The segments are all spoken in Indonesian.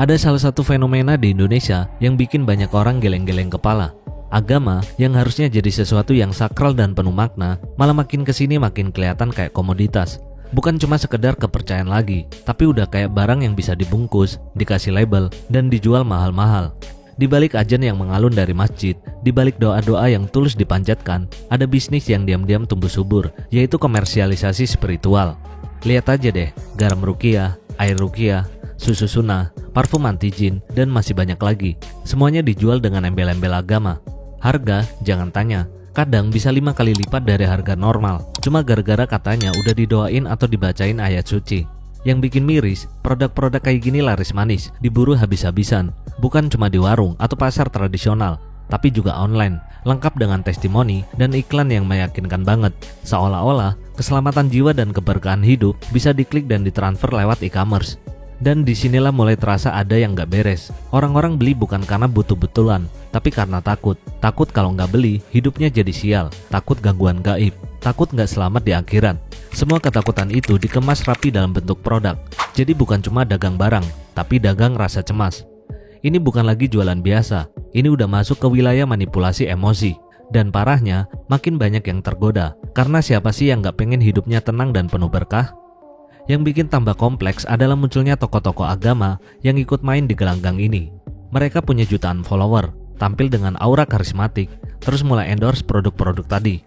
Ada salah satu fenomena di Indonesia yang bikin banyak orang geleng-geleng kepala. Agama yang harusnya jadi sesuatu yang sakral dan penuh makna, malah makin kesini makin kelihatan kayak komoditas. Bukan cuma sekedar kepercayaan lagi, tapi udah kayak barang yang bisa dibungkus, dikasih label, dan dijual mahal-mahal. Di balik ajan yang mengalun dari masjid, di balik doa-doa yang tulus dipanjatkan, ada bisnis yang diam-diam tumbuh subur, yaitu komersialisasi spiritual. Lihat aja deh, garam ruqyah, air ruqyah, susu sunnah, parfum anti jin, dan masih banyak lagi. Semuanya dijual dengan embel-embel agama. Harga, jangan tanya, kadang bisa 5 kali lipat dari harga normal. Cuma gara-gara katanya udah didoain atau dibacain ayat suci. Yang bikin miris, produk-produk kayak gini laris manis, diburu habis-habisan. Bukan cuma di warung atau pasar tradisional, tapi juga online, lengkap dengan testimoni dan iklan yang meyakinkan banget. Seolah-olah keselamatan jiwa dan keberkahan hidup bisa diklik dan ditransfer lewat e-commerce. Dan disinilah mulai terasa ada yang gak beres. Orang-orang beli bukan karena butuh-betulan, tapi karena takut. Takut kalau gak beli, hidupnya jadi sial. Takut gangguan gaib. Takut gak selamat di akhirat. Semua ketakutan itu dikemas rapi dalam bentuk produk. Jadi bukan cuma dagang barang, tapi dagang rasa cemas. Ini bukan lagi jualan biasa. Ini udah masuk ke wilayah manipulasi emosi. Dan parahnya, makin banyak yang tergoda. Karena siapa sih yang gak pengen hidupnya tenang dan penuh berkah? Yang bikin tambah kompleks adalah munculnya tokoh-tokoh agama yang ikut main di gelanggang ini. Mereka punya jutaan follower, tampil dengan aura karismatik, terus mulai endorse produk-produk tadi.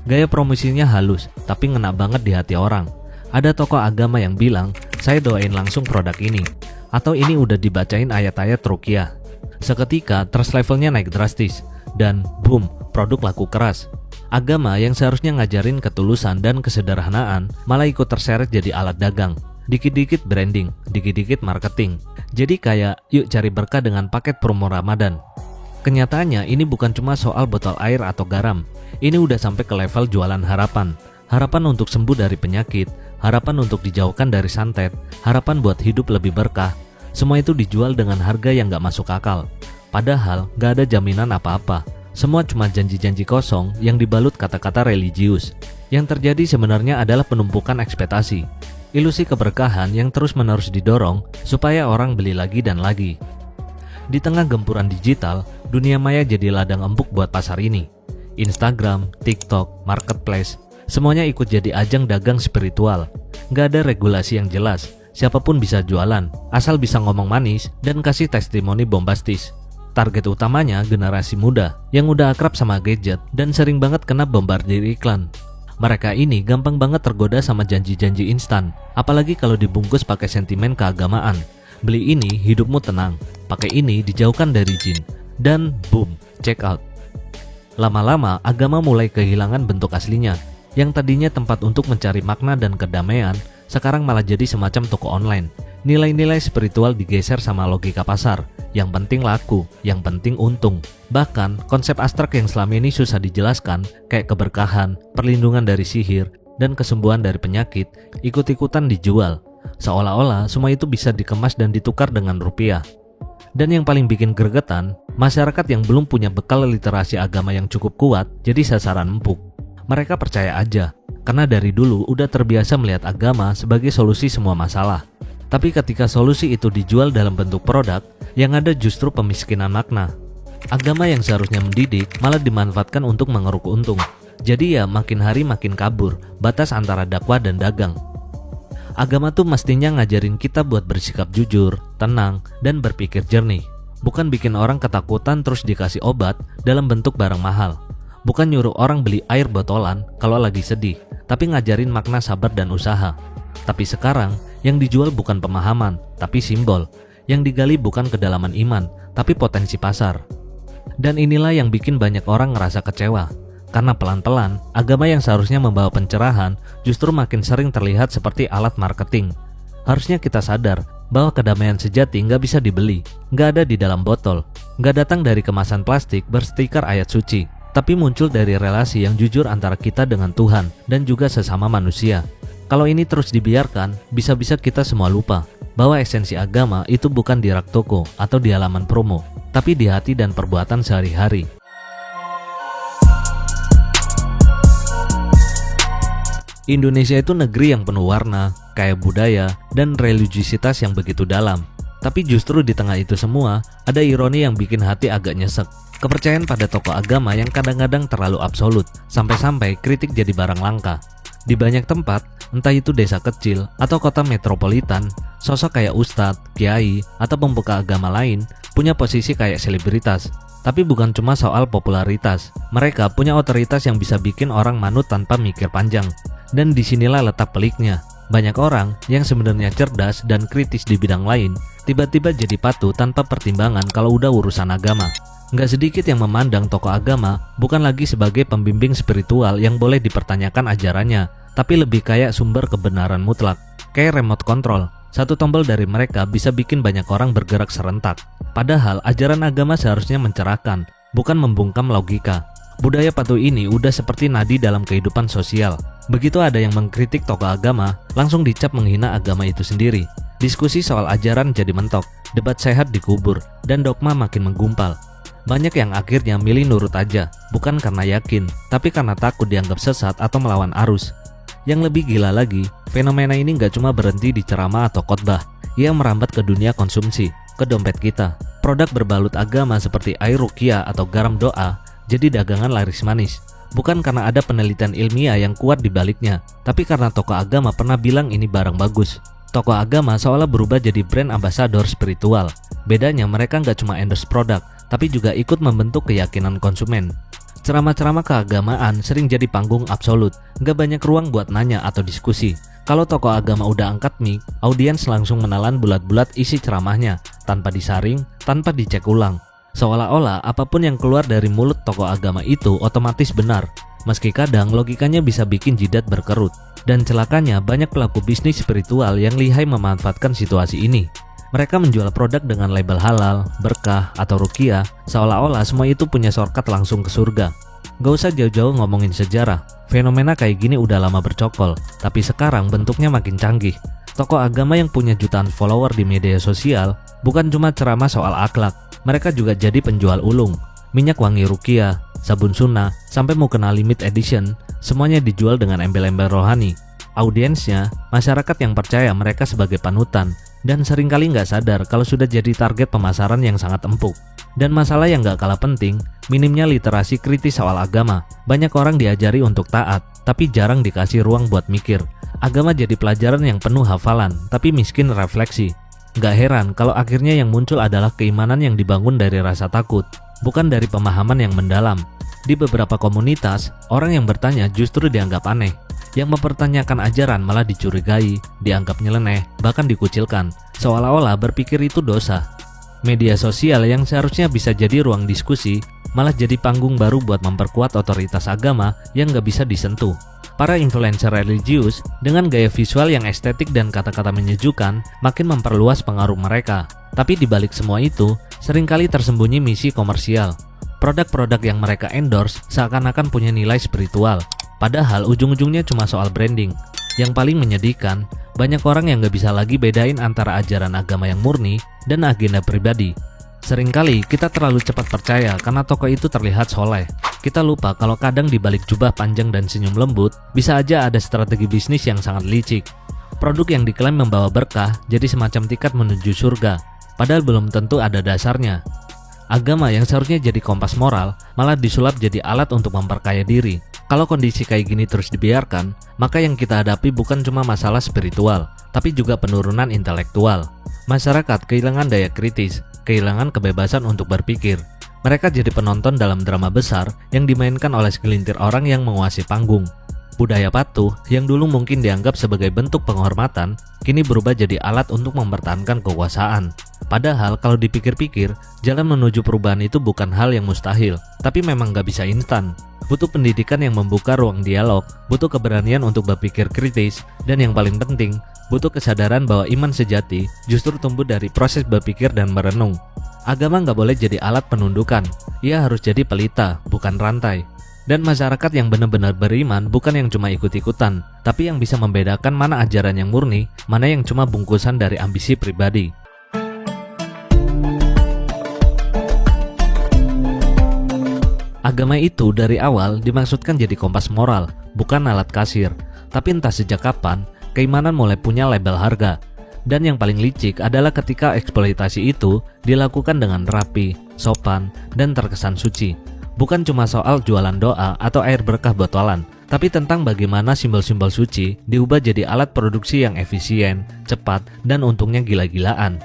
Gaya promosinya halus, tapi ngena banget di hati orang. Ada tokoh agama yang bilang, saya doain langsung produk ini, atau ini udah dibacain ayat-ayat ruqyah. Seketika trust levelnya naik drastis, dan boom, produk laku keras. Agama yang seharusnya ngajarin ketulusan dan kesederhanaan malah ikut terseret jadi alat dagang. Dikit-dikit branding, dikit-dikit marketing. Jadi kayak yuk cari berkah dengan paket promo Ramadan. Kenyataannya ini bukan cuma soal botol air atau garam. Ini udah sampai ke level jualan harapan. Harapan untuk sembuh dari penyakit, harapan untuk dijauhkan dari santet, harapan buat hidup lebih berkah. Semua itu dijual dengan harga yang gak masuk akal. Padahal gak ada jaminan apa-apa. Semua cuma janji-janji kosong yang dibalut kata-kata religius. Yang terjadi sebenarnya adalah penumpukan ekspektasi. Ilusi keberkahan yang terus-menerus didorong supaya orang beli lagi dan lagi. Di tengah gempuran digital, dunia maya jadi ladang empuk buat pasar ini. Instagram, TikTok, Marketplace, semuanya ikut jadi ajang dagang spiritual. Gak ada regulasi yang jelas, siapapun bisa jualan, asal bisa ngomong manis dan kasih testimoni bombastis. Target utamanya generasi muda yang udah akrab sama gadget dan sering banget kena bombardir iklan. Mereka ini gampang banget tergoda sama janji-janji instan, apalagi kalau dibungkus pakai sentimen keagamaan. Beli ini hidupmu tenang, pakai ini dijauhkan dari jin, dan boom, check out. Lama-lama agama mulai kehilangan bentuk aslinya. Yang tadinya tempat untuk mencari makna dan kedamaian, sekarang malah jadi semacam toko online. Nilai-nilai spiritual digeser sama logika pasar. Yang penting laku, yang penting untung. Bahkan konsep abstrak yang selama ini susah dijelaskan, kayak keberkahan, perlindungan dari sihir, dan kesembuhan dari penyakit, ikut-ikutan dijual. Seolah-olah semua itu bisa dikemas dan ditukar dengan rupiah. Dan yang paling bikin gregetan, masyarakat yang belum punya bekal literasi agama yang cukup kuat jadi sasaran empuk. Mereka percaya aja, karena dari dulu udah terbiasa melihat agama sebagai solusi semua masalah. Tapi ketika solusi itu dijual dalam bentuk produk, yang ada justru pemiskinan makna. Agama yang seharusnya mendidik malah dimanfaatkan untuk mengeruk untung. Jadi ya makin hari makin kabur batas antara dakwah dan dagang. Agama tuh mestinya ngajarin kita buat bersikap jujur, tenang, dan berpikir jernih. Bukan bikin orang ketakutan terus dikasih obat dalam bentuk barang mahal. Bukan nyuruh orang beli air botolan kalau lagi sedih, tapi ngajarin makna sabar dan usaha. Tapi sekarang yang dijual bukan pemahaman, tapi simbol. Yang digali bukan kedalaman iman, tapi potensi pasar. Dan inilah yang bikin banyak orang ngerasa kecewa. Karena pelan-pelan, agama yang seharusnya membawa pencerahan justru makin sering terlihat seperti alat marketing. Harusnya kita sadar bahwa kedamaian sejati nggak bisa dibeli, nggak ada di dalam botol, nggak datang dari kemasan plastik berstiker ayat suci, tapi muncul dari relasi yang jujur antara kita dengan Tuhan dan juga sesama manusia. Kalau ini terus dibiarkan, bisa-bisa kita semua lupa bahwa esensi agama itu bukan di rak toko atau di halaman promo, tapi di hati dan perbuatan sehari-hari. Indonesia itu negeri yang penuh warna, kaya budaya, dan religiusitas yang begitu dalam. Tapi justru di tengah itu semua, ada ironi yang bikin hati agak nyesek. Kepercayaan pada tokoh agama yang kadang-kadang terlalu absolut, sampai-sampai kritik jadi barang langka. Di banyak tempat, entah itu desa kecil atau kota metropolitan, sosok kayak ustadz, kiai, atau pembuka agama lain punya posisi kayak selebritas. Tapi bukan cuma soal popularitas, mereka punya otoritas yang bisa bikin orang manut tanpa mikir panjang. Dan disinilah letak peliknya. Banyak orang yang sebenarnya cerdas dan kritis di bidang lain, tiba-tiba jadi patuh tanpa pertimbangan kalau udah urusan agama. Nggak sedikit yang memandang tokoh agama bukan lagi sebagai pembimbing spiritual yang boleh dipertanyakan ajarannya, tapi lebih kayak sumber kebenaran mutlak. Kayak remote control, satu tombol dari mereka bisa bikin banyak orang bergerak serentak. Padahal ajaran agama seharusnya mencerahkan, bukan membungkam logika. Budaya patuh ini udah seperti nadi dalam kehidupan sosial. Begitu ada yang mengkritik tokoh agama, langsung dicap menghina agama itu sendiri. Diskusi soal ajaran jadi mentok, debat sehat dikubur, dan dogma makin menggumpal. Banyak yang akhirnya milih nurut aja, bukan karena yakin, tapi karena takut dianggap sesat atau melawan arus. Yang lebih gila lagi, fenomena ini nggak cuma berhenti di ceramah atau khotbah, ia merambat ke dunia konsumsi, ke dompet kita. Produk berbalut agama seperti air ruqyah atau garam doa jadi dagangan laris manis. Bukan karena ada penelitian ilmiah yang kuat di baliknya, tapi karena tokoh agama pernah bilang ini barang bagus. Tokoh agama seolah berubah jadi brand ambassador spiritual. Bedanya mereka nggak cuma endorse produk, tapi juga ikut membentuk keyakinan konsumen. Ceramah-ceramah keagamaan sering jadi panggung absolut, nggak banyak ruang buat nanya atau diskusi. Kalau tokoh agama udah angkat mic, audiens langsung menelan bulat-bulat isi ceramahnya, tanpa disaring, tanpa dicek ulang. Seolah-olah apapun yang keluar dari mulut tokoh agama itu otomatis benar, meski kadang logikanya bisa bikin jidat berkerut. Dan celakanya banyak pelaku bisnis spiritual yang lihai memanfaatkan situasi ini. Mereka menjual produk dengan label halal, berkah, atau ruqyah, seolah-olah semua itu punya shortcut langsung ke surga. Gak usah jauh-jauh ngomongin sejarah, fenomena kayak gini udah lama bercokol, tapi sekarang bentuknya makin canggih. Tokoh agama yang punya jutaan follower di media sosial bukan cuma ceramah soal akhlak, mereka juga jadi penjual ulung, minyak wangi ruqyah, sabun sunnah, sampai mukena limited edition, semuanya dijual dengan embel-embel rohani. Audiensnya, masyarakat yang percaya mereka sebagai panutan, dan seringkali nggak sadar kalau sudah jadi target pemasaran yang sangat empuk. Dan masalah yang nggak kalah penting, minimnya literasi kritis soal agama. Banyak orang diajari untuk taat, tapi jarang dikasih ruang buat mikir. Agama jadi pelajaran yang penuh hafalan, tapi miskin refleksi. Nggak heran kalau akhirnya yang muncul adalah keimanan yang dibangun dari rasa takut, bukan dari pemahaman yang mendalam. Di beberapa komunitas, orang yang bertanya justru dianggap aneh. Yang mempertanyakan ajaran malah dicurigai, dianggap nyeleneh, bahkan dikucilkan, seolah-olah berpikir itu dosa. Media sosial yang seharusnya bisa jadi ruang diskusi, malah jadi panggung baru buat memperkuat otoritas agama yang nggak bisa disentuh. Para influencer religius dengan gaya visual yang estetik dan kata-kata menyejukkan makin memperluas pengaruh mereka. Tapi di balik semua itu, seringkali tersembunyi misi komersial. Produk-produk yang mereka endorse seakan-akan punya nilai spiritual. Padahal ujung-ujungnya cuma soal branding. Yang paling menyedihkan, banyak orang yang gak bisa lagi bedain antara ajaran agama yang murni dan agenda pribadi. Seringkali kita terlalu cepat percaya karena tokoh itu terlihat soleh. Kita lupa kalau kadang di balik jubah panjang dan senyum lembut, bisa aja ada strategi bisnis yang sangat licik. Produk yang diklaim membawa berkah jadi semacam tiket menuju surga, padahal belum tentu ada dasarnya. Agama yang seharusnya jadi kompas moral, malah disulap jadi alat untuk memperkaya diri. Kalau kondisi kayak gini terus dibiarkan, maka yang kita hadapi bukan cuma masalah spiritual, tapi juga penurunan intelektual. Masyarakat kehilangan daya kritis, kehilangan kebebasan untuk berpikir. Mereka jadi penonton dalam drama besar yang dimainkan oleh segelintir orang yang menguasai panggung. Budaya patuh yang dulu mungkin dianggap sebagai bentuk penghormatan, kini berubah jadi alat untuk mempertahankan kekuasaan. Padahal kalau dipikir-pikir, jalan menuju perubahan itu bukan hal yang mustahil, tapi memang gak bisa instan. Butuh pendidikan yang membuka ruang dialog, butuh keberanian untuk berpikir kritis, dan yang paling penting, butuh kesadaran bahwa iman sejati justru tumbuh dari proses berpikir dan merenung. Agama gak boleh jadi alat penundukan, ia harus jadi pelita, bukan rantai. Dan masyarakat yang benar-benar beriman bukan yang cuma ikut-ikutan, tapi yang bisa membedakan mana ajaran yang murni, mana yang cuma bungkusan dari ambisi pribadi. Agama itu dari awal dimaksudkan jadi kompas moral, bukan alat kasir. Tapi entah sejak kapan, keimanan mulai punya label harga. Dan yang paling licik adalah ketika eksploitasi itu dilakukan dengan rapi, sopan, dan terkesan suci. Bukan cuma soal jualan doa atau air berkah botolan, tapi tentang bagaimana simbol-simbol suci diubah jadi alat produksi yang efisien, cepat, dan untungnya gila-gilaan.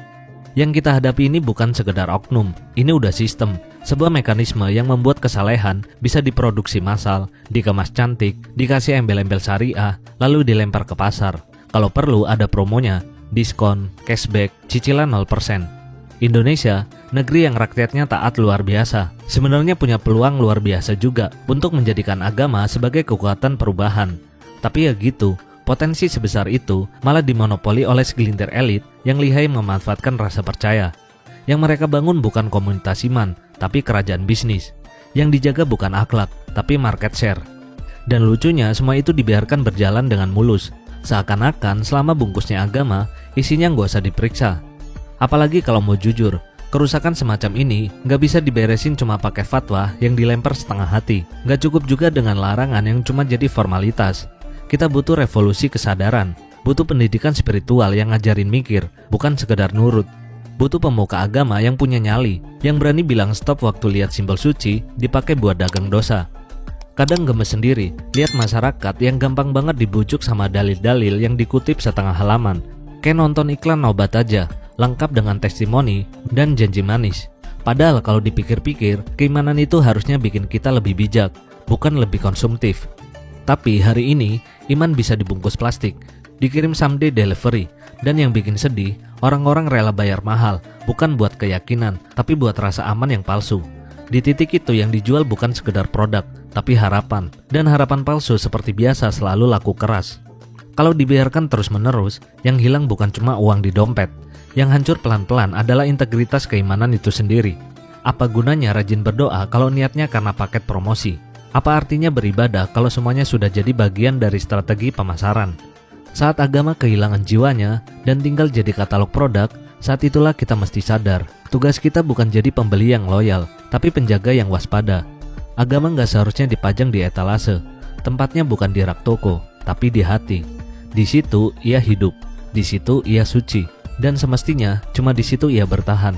Yang kita hadapi ini bukan sekedar oknum, ini udah sistem, sebuah mekanisme yang membuat kesalehan bisa diproduksi massal, dikemas cantik, dikasih embel-embel syariah, lalu dilempar ke pasar. Kalau perlu ada promonya, diskon, cashback, cicilan 0%. Indonesia, negeri yang rakyatnya taat luar biasa, sebenarnya punya peluang luar biasa juga untuk menjadikan agama sebagai kekuatan perubahan. Tapi ya gitu, potensi sebesar itu malah dimonopoli oleh segelintir elit yang lihai memanfaatkan rasa percaya. Yang mereka bangun bukan komunitas iman, tapi kerajaan bisnis. Yang dijaga bukan akhlak, tapi market share. Dan lucunya semua itu dibiarkan berjalan dengan mulus. Seakan-akan selama bungkusnya agama, isinya nggak usah diperiksa. Apalagi kalau mau jujur, kerusakan semacam ini nggak bisa diberesin cuma pakai fatwa yang dilempar setengah hati. Nggak cukup juga dengan larangan yang cuma jadi formalitas. Kita butuh revolusi kesadaran, butuh pendidikan spiritual yang ngajarin mikir, bukan sekedar nurut. Butuh pemuka agama yang punya nyali, yang berani bilang stop waktu lihat simbol suci dipakai buat dagang dosa. Kadang gemes sendiri, lihat masyarakat yang gampang banget dibujuk sama dalil-dalil yang dikutip setengah halaman. Kayak nonton iklan obat aja, lengkap dengan testimoni dan janji manis. Padahal kalau dipikir-pikir, keimanan itu harusnya bikin kita lebih bijak, bukan lebih konsumtif. Tapi hari ini, iman bisa dibungkus plastik, dikirim someday delivery, dan yang bikin sedih, orang-orang rela bayar mahal, bukan buat keyakinan, tapi buat rasa aman yang palsu. Di titik itu yang dijual bukan sekedar produk, tapi harapan, dan harapan palsu seperti biasa selalu laku keras. Kalau dibiarkan terus-menerus, yang hilang bukan cuma uang di dompet, yang hancur pelan-pelan adalah integritas keimanan itu sendiri. Apa gunanya rajin berdoa kalau niatnya karena paket promosi? Apa artinya beribadah kalau semuanya sudah jadi bagian dari strategi pemasaran? Saat agama kehilangan jiwanya dan tinggal jadi katalog produk, saat itulah kita mesti sadar, tugas kita bukan jadi pembeli yang loyal, tapi penjaga yang waspada. Agama nggak seharusnya dipajang di etalase, tempatnya bukan di rak toko, tapi di hati. Di situ ia hidup, di situ ia suci, dan semestinya cuma di situ ia bertahan.